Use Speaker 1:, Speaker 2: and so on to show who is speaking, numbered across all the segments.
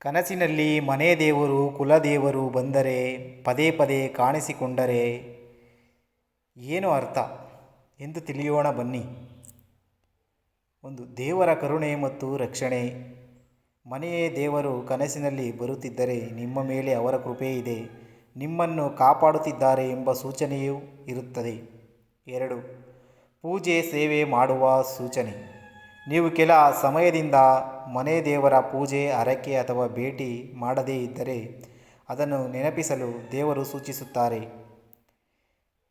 Speaker 1: ಕನಸಿನಲ್ಲಿ ಮನೆ ದೇವರು ಕುಲದೇವರು ಬಂದರೆ ಪದೇ ಪದೇ ಕಾಣಿಸಿಕೊಂಡರೆ ಏನು ಅರ್ಥ ಎಂದು ತಿಳಿಯೋಣ ಬನ್ನಿ. ಒಂದು, ದೇವರ ಕರುಣೆ ಮತ್ತು ರಕ್ಷಣೆ. ಮನೆಯೇ ದೇವರು ಕನಸಿನಲ್ಲಿ ಬರುತ್ತಿದ್ದರೆ ನಿಮ್ಮ ಮೇಲೆ ಅವರ ಕೃಪೆ ಇದೆ, ನಿಮ್ಮನ್ನು ಕಾಪಾಡುತ್ತಿದ್ದಾರೆ ಎಂಬ ಸೂಚನೆಯೂ ಇರುತ್ತದೆ. 2, ಪೂಜೆ ಸೇವೆ ಮಾಡುವ ಸೂಚನೆ. ನೀವು ಕೆಲ ಸಮಯದಿಂದ ಮನೆ ದೇವರ ಪೂಜೆ, ಹರಕೆ ಅಥವಾ ಭೇಟಿ ಮಾಡದೇ ಇದ್ದರೆ ಅದನ್ನು ನೆನಪಿಸಲು ದೇವರು ಸೂಚಿಸುತ್ತಾರೆ.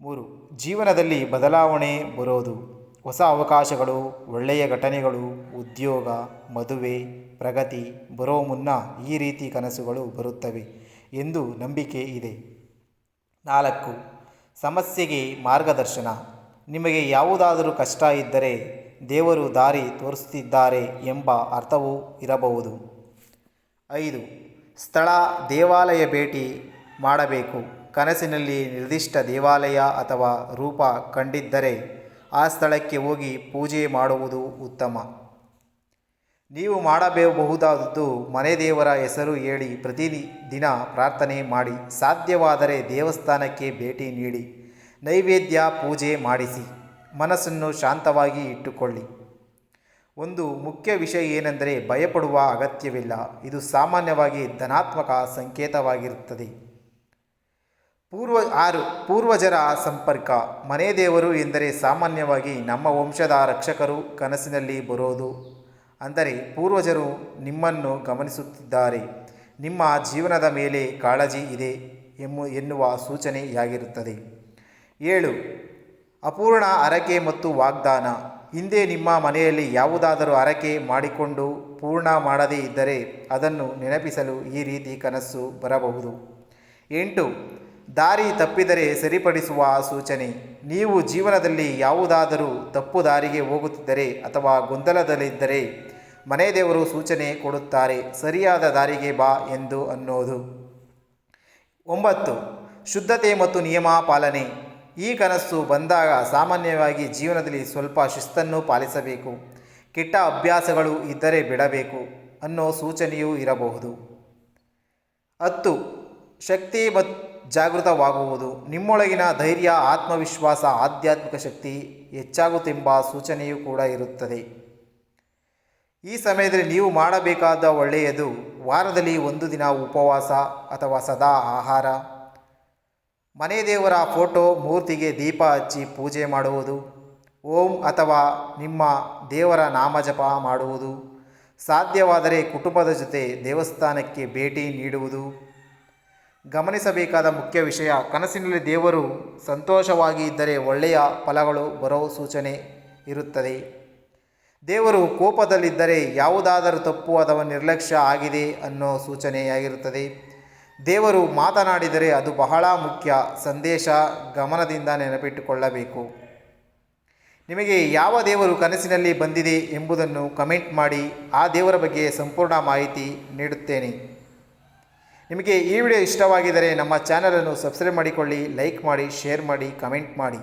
Speaker 1: 3, ಜೀವನದಲ್ಲಿ ಬದಲಾವಣೆ ಬರೋದು. ಹೊಸ ಅವಕಾಶಗಳು, ಒಳ್ಳೆಯ ಘಟನೆಗಳು, ಉದ್ಯೋಗ, ಮದುವೆ, ಪ್ರಗತಿ ಬರೋ ಮುನ್ನ ಈ ರೀತಿ ಕನಸುಗಳು ಬರುತ್ತವೆ ಎಂದು ನಂಬಿಕೆ ಇದೆ. 4, ಸಮಸ್ಯೆಗೆ ಮಾರ್ಗದರ್ಶನ. ನಿಮಗೆ ಯಾವುದಾದರೂ ಕಷ್ಟ ಇದ್ದರೆ ದೇವರು ದಾರಿ ತೋರಿಸುತ್ತಿದ್ದಾರೆ ಎಂಬ ಅರ್ಥವೂ ಇರಬಹುದು. 5, ಸ್ಥಳ, ದೇವಾಲಯ ಭೇಟಿ ಮಾಡಬೇಕು. ಕನಸಿನಲ್ಲಿ ನಿರ್ದಿಷ್ಟ ದೇವಾಲಯ ಅಥವಾ ರೂಪ ಕಂಡಿದ್ದರೆ ಆ ಸ್ಥಳಕ್ಕೆ ಹೋಗಿ ಪೂಜೆ ಮಾಡುವುದು ಉತ್ತಮ. ನೀವು ಮಾಡಬಹುದಾದದ್ದು ಮನೆ ದೇವರ ಹೆಸರು ಹೇಳಿ ಪ್ರತಿದಿನ ಪ್ರಾರ್ಥನೆ ಮಾಡಿ. ಸಾಧ್ಯವಾದರೆ ದೇವಸ್ಥಾನಕ್ಕೆ ಭೇಟಿ ನೀಡಿ, ನೈವೇದ್ಯ ಪೂಜೆ ಮಾಡಿಸಿ, ಮನಸ್ಸನ್ನು ಶಾಂತವಾಗಿ ಇಟ್ಟುಕೊಳ್ಳಿ. ಒಂದು ಮುಖ್ಯ ವಿಷಯ ಏನೆಂದರೆ ಭಯಪಡುವ ಅಗತ್ಯವಿಲ್ಲ. ಇದು ಸಾಮಾನ್ಯವಾಗಿ ಧನಾತ್ಮಕ ಸಂಕೇತವಾಗಿರುತ್ತದೆ. 6, ಪೂರ್ವಜರ ಸಂಪರ್ಕ. ಮನೆ ದೇವರು ಎಂದರೆ ಸಾಮಾನ್ಯವಾಗಿ ನಮ್ಮ ವಂಶದ ರಕ್ಷಕರು ಕನಸಿನಲ್ಲಿ ಬರೋದು. ಅಂದರೆ ಪೂರ್ವಜರು ನಿಮ್ಮನ್ನು ಗಮನಿಸುತ್ತಿದ್ದಾರೆ, ನಿಮ್ಮ ಜೀವನದ ಮೇಲೆ ಕಾಳಜಿ ಇದೆ ಎನ್ನುವ ಸೂಚನೆಯಾಗಿರುತ್ತದೆ. 7, ಅಪೂರ್ಣ ಹರಕೆ ಮತ್ತು ವಾಗ್ದಾನ. ಹಿಂದೆ ನಿಮ್ಮ ಮನೆಯಲ್ಲಿ ಯಾವುದಾದರೂ ಹರಕೆ ಮಾಡಿಕೊಂಡು ಪೂರ್ಣ ಮಾಡದೇ ಇದ್ದರೆ ಅದನ್ನು ನೆನಪಿಸಲು ಈ ರೀತಿ ಕನಸು ಬರಬಹುದು. 8, ದಾರಿ ತಪ್ಪಿದರೆ ಸರಿಪಡಿಸುವ ಸೂಚನೆ. ನೀವು ಜೀವನದಲ್ಲಿ ಯಾವುದಾದರೂ ತಪ್ಪು ದಾರಿಗೆ ಹೋಗುತ್ತಿದ್ದರೆ ಅಥವಾ ಗೊಂದಲದಲ್ಲಿದ್ದರೆ ಮನೆ ದೇವರು ಸೂಚನೆ ಕೊಡುತ್ತಾರೆ, ಸರಿಯಾದ ದಾರಿಗೆ ಬಾ ಎಂದು ಅನ್ನೋದು. 9, ಶುದ್ಧತೆ ಮತ್ತು ನಿಯಮ ಪಾಲನೆ. ಈ ಕನಸು ಬಂದಾಗ ಸಾಮಾನ್ಯವಾಗಿ ಜೀವನದಲ್ಲಿ ಸ್ವಲ್ಪ ಶಿಸ್ತನ್ನು ಪಾಲಿಸಬೇಕು, ಕೆಟ್ಟ ಅಭ್ಯಾಸಗಳು ಇದ್ದರೆ ಬಿಡಬೇಕು ಅನ್ನೋ ಸೂಚನೆಯೂ ಇರಬಹುದು. 10, ಶಕ್ತಿ ಮತ್ತು ಜಾಗೃತವಾಗುವುದು. ನಿಮ್ಮೊಳಗಿನ ಧೈರ್ಯ, ಆತ್ಮವಿಶ್ವಾಸ, ಆಧ್ಯಾತ್ಮಿಕ ಶಕ್ತಿ ಹೆಚ್ಚಾಗುತ್ತೆಂಬ ಸೂಚನೆಯೂ ಕೂಡ ಇರುತ್ತದೆ. ಈ ಸಮಯದಲ್ಲಿ ನೀವು ಮಾಡಬೇಕಾದ ಒಳ್ಳೆಯದು, ವಾರದಲ್ಲಿ 1 ದಿನ ಉಪವಾಸ ಅಥವಾ ಸದಾ ಆಹಾರ, ಮನೆ ದೇವರ ಫೋಟೋ, ಮೂರ್ತಿಗೆ ದೀಪ ಹಚ್ಚಿ ಪೂಜೆ ಮಾಡುವುದು, ಓಂ ಅಥವಾ ನಿಮ್ಮ ದೇವರ ನಾಮಜಪ ಮಾಡುವುದು, ಸಾಧ್ಯವಾದರೆ ಕುಟುಂಬದ ಜೊತೆ ದೇವಸ್ಥಾನಕ್ಕೆ ಭೇಟಿ ನೀಡುವುದು. ಗಮನಿಸಬೇಕಾದ ಮುಖ್ಯ ವಿಷಯ, ಕನಸಿನಲ್ಲಿ ದೇವರು ಸಂತೋಷವಾಗಿ ಇದ್ದರೆ ಒಳ್ಳೆಯ ಫಲಗಳು ಬರೋ ಸೂಚನೆ ಇರುತ್ತದೆ. ದೇವರು ಕೋಪದಲ್ಲಿದ್ದರೆ ಯಾವುದಾದರೂ ತಪ್ಪು ಅಥವಾ ನಿರ್ಲಕ್ಷ್ಯ ಆಗಿದೆ ಅನ್ನೋ ಸೂಚನೆಯಾಗಿರುತ್ತದೆ. ದೇವರು ಮಾತನಾಡಿದರೆ ಅದು ಬಹಳ ಮುಖ್ಯ ಸಂದೇಶ, ಗಮನದಿಂದ ನೆನಪಿಟ್ಟುಕೊಳ್ಳಬೇಕು. ನಿಮಗೆ ಯಾವ ದೇವರು ಕನಸಿನಲ್ಲಿ ಬಂದಿದೆ ಎಂಬುದನ್ನು ಕಮೆಂಟ್ ಮಾಡಿ, ಆ ದೇವರ ಬಗ್ಗೆ ಸಂಪೂರ್ಣ ಮಾಹಿತಿ ನೀಡುತ್ತೇನೆ. ನಿಮಗೆ ಈ ವಿಡಿಯೋ ಇಷ್ಟವಾಗಿದ್ದರೆ ನಮ್ಮ ಚಾನಲನ್ನು ಸಬ್ಸ್ಕ್ರೈಬ್ ಮಾಡಿಕೊಳ್ಳಿ, ಲೈಕ್ ಮಾಡಿ, ಶೇರ್ ಮಾಡಿ, ಕಮೆಂಟ್ ಮಾಡಿ.